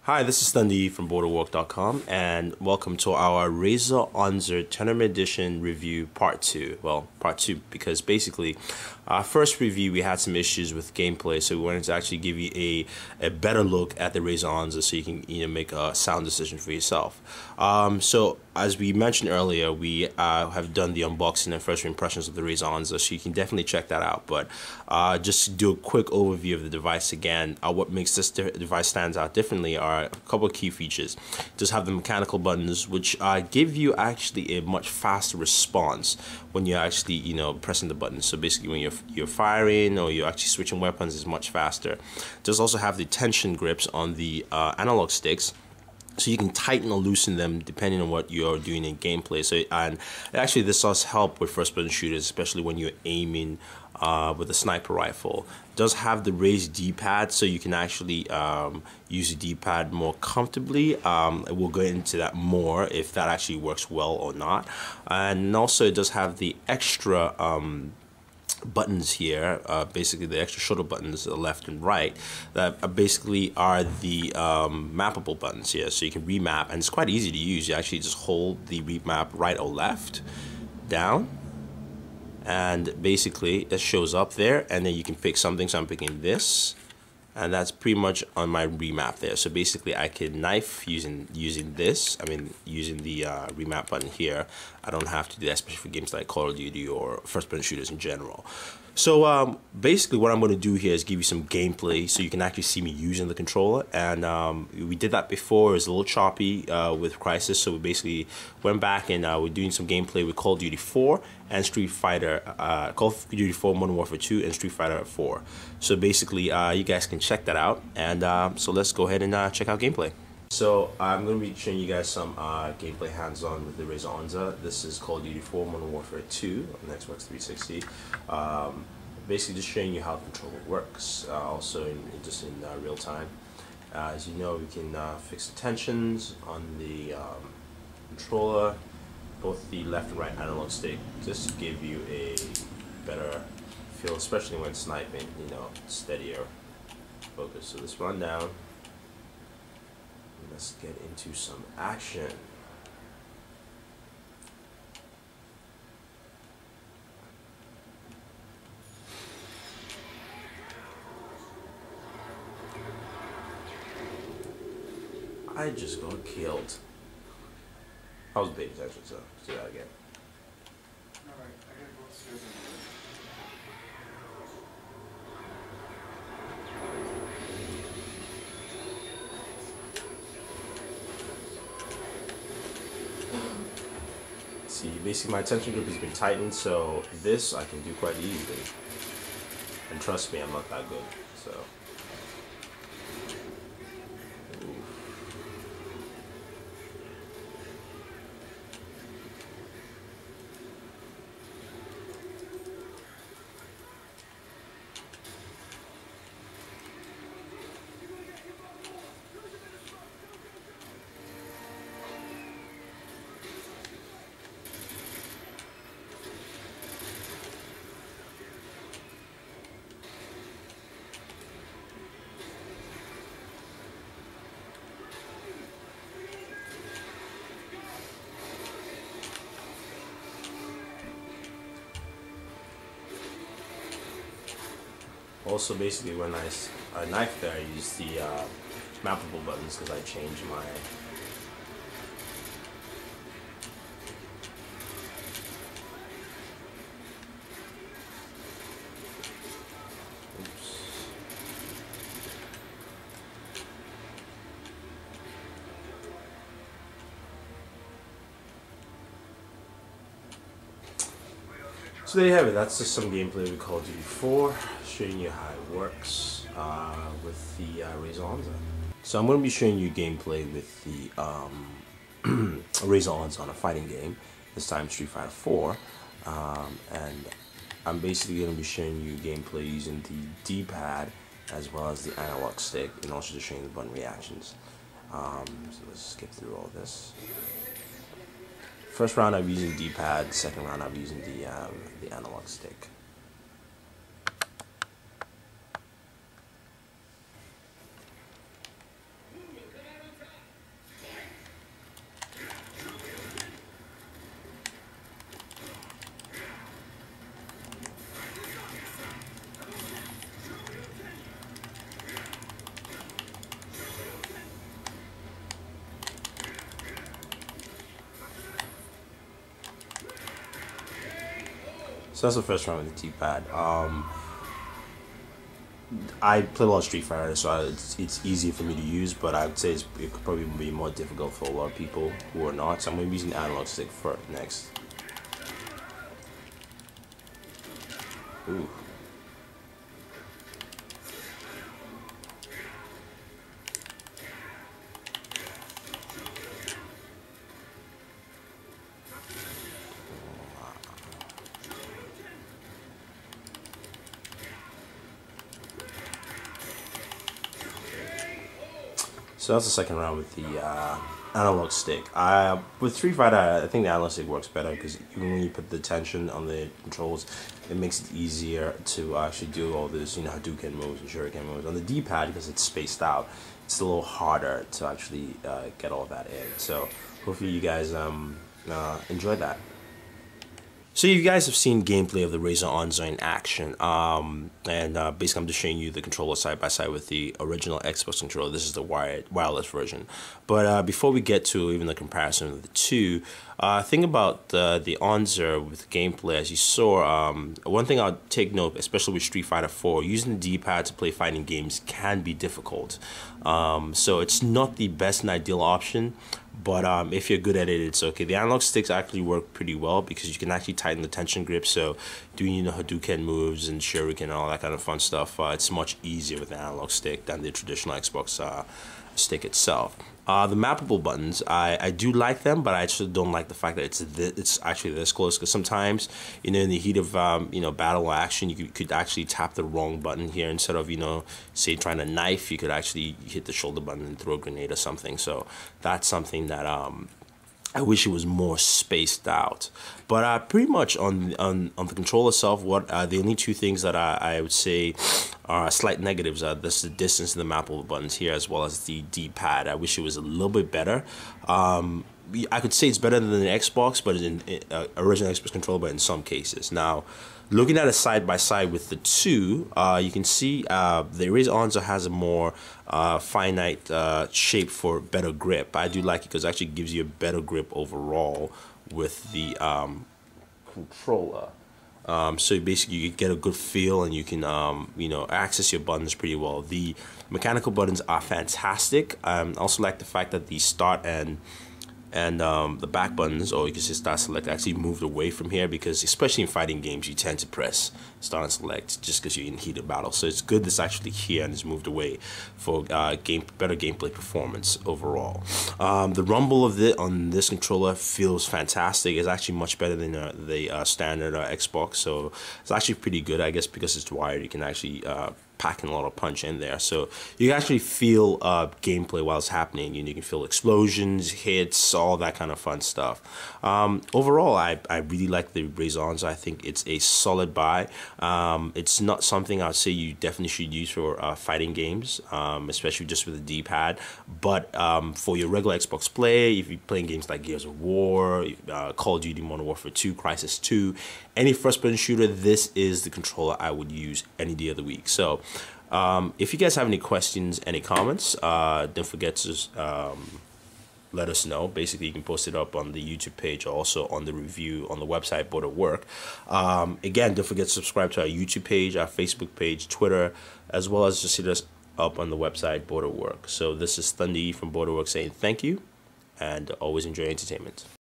Hi, this is Dundee from Booredatwork.com, and welcome to our Razer Onza Tournament Edition review part 2. Well, part 2 because basically our first review we had some issues with gameplay, so we wanted to actually give you a better look at the Razer Onza so you can make a sound decision for yourself. So as we mentioned earlier, we have done the unboxing and first impressions of the Razer Onza, so you can definitely check that out. But just to do a quick overview of the device again, what makes this device stands out differently are a couple of key features. It does have the mechanical buttons, which give you actually a much faster response when you're actually pressing the buttons. So basically when you're firing or you're actually switching weapons, is much faster. It does also have the tension grips on the analog sticks, so you can tighten or loosen them depending on what you're doing in gameplay. So, and actually this does help with first-person shooters, especially when you're aiming with a sniper rifle. It does have the raised D-pad, so you can actually use the D-pad more comfortably. We'll go into that more if that actually works well or not. And also it does have the extra buttons here, basically the extra shoulder buttons, the left and right, that basically are the mappable buttons here, so you can remap, and it's quite easy to use. You actually just hold the remap right or left down, and basically it shows up there, and then you can pick something. So I'm picking this, and that's pretty much on my remap there. So basically I can knife using this, using the remap button here. I don't have to do that, especially for games like Call of Duty or first-person shooters in general. So basically what I'm going to do here is give you some gameplay so you can actually see me using the controller. And we did that before. It was a little choppy with Crisis, so we basically went back and we're doing some gameplay with Call of Duty 4 and Street Fighter, Call of Duty 4 Modern Warfare 2 and Street Fighter 4. So basically you guys can check that out, and so let's go ahead and check out gameplay. So I'm going to be showing you guys some gameplay hands-on with the Razer Onza. This is Call of Duty 4 Modern Warfare 2 on the Xbox 360. Basically just showing you how the controller works, also just in real time. As you know, we can fix the tensions on the controller, both the left and right analog stick, just to give you a better feel, especially when sniping, steadier focus. So let's run down. Let's get into some action. I just got killed. I was paying attention, so let's do that again. Alright, I gotta go upstairs and See, basically my tension grip has been tightened, so this I can do quite easily. And trust me, I'm not that good, so. Also, basically, when I knife there, I use the mappable buttons because I change my. Oops. So there you have it. That's just some gameplay with Call of Duty 4, showing you how it works with the Razer Onza. So I'm going to be showing you gameplay with the Razer Onza on a fighting game, this time Street Fighter 4, and I'm basically going to be showing you gameplay using the D-pad as well as the analog stick, and also just showing the button reactions. So let's skip through all this. First round I'm using D-pad, second round I'm using the analog stick. So that's the first round with the D-pad. I play a lot of Street Fighter, so it's easy for me to use, but I would say it could probably be more difficult for a lot of people who are not. So I'm going to be using analog stick for next. Ooh. So that's the second round with the analog stick. With Street Fighter, I think the analog stick works better because even when you put the tension on the controls, it makes it easier to actually do all this, Hadouken moves and Shuriken moves. On the D-pad, because it's spaced out, it's a little harder to actually get all that in. So hopefully you guys enjoy that. So you guys have seen gameplay of the Razer Onza in action, and basically I'm just showing you the controller side by side with the original Xbox controller. This is the wireless version. But before we get to even the comparison of the two, think about the Onza with gameplay. As you saw, one thing I'll take note, especially with Street Fighter 4, using the D-pad to play fighting games can be difficult. So it's not the best and ideal option. But if you're good at it, it's okay. The analog sticks actually work pretty well because you can actually tighten the tension grip. So doing Hadouken moves and Shuriken and all that kind of fun stuff, it's much easier with the analog stick than the traditional Xbox stick itself. The mappable buttons, I do like them, but I actually don't like the fact that it's actually this close, because sometimes, in the heat of battle or action, you could actually tap the wrong button here. Instead of say trying to knife, you could actually hit the shoulder button and throw a grenade or something. So that's something that I wish it was more spaced out. But pretty much on the controller itself, what the only two things that I would say are slight negatives are the distance and the mappable buttons here, as well as the D-pad. I wish it was a little bit better. I could say it's better than the Xbox, but in original Xbox controller, but in some cases. Now, looking at it side by side with the two, you can see the Razer Onza has a more finite shape for better grip. I do like it because it actually gives you a better grip overall with the controller. So basically you get a good feel, and you can access your buttons pretty well. The mechanical buttons are fantastic. I also like the fact that the start and the back buttons, or you can just start select, actually moved away from here, because especially in fighting games you tend to press start and select just because you're in heated battle. So it's good this actually here and it's moved away for better gameplay performance overall. The rumble of on this controller feels fantastic. It's actually much better than the standard Xbox, so it's actually pretty good. I guess because it's wired, you can actually packing a lot of punch in there, so you can actually feel gameplay while it's happening. You can feel explosions, hits, all that kind of fun stuff. Overall, I really like the Razer Onza. I think it's a solid buy. It's not something I'd say you definitely should use for fighting games, especially just with the D-pad. But for your regular Xbox play, if you're playing games like Gears of War, Call of Duty Modern Warfare 2, Crysis 2, any first-person shooter, this is the controller I would use any day of the week. So if you guys have any questions, any comments, don't forget to let us know. Basically, you can post it up on the YouTube page, or also on the review on the website, Booredatwork. Again, don't forget to subscribe to our YouTube page, our Facebook page, Twitter, as well as just hit us up on the website, Booredatwork. So this is Thunder E from Booredatwork saying thank you, and always enjoy entertainment.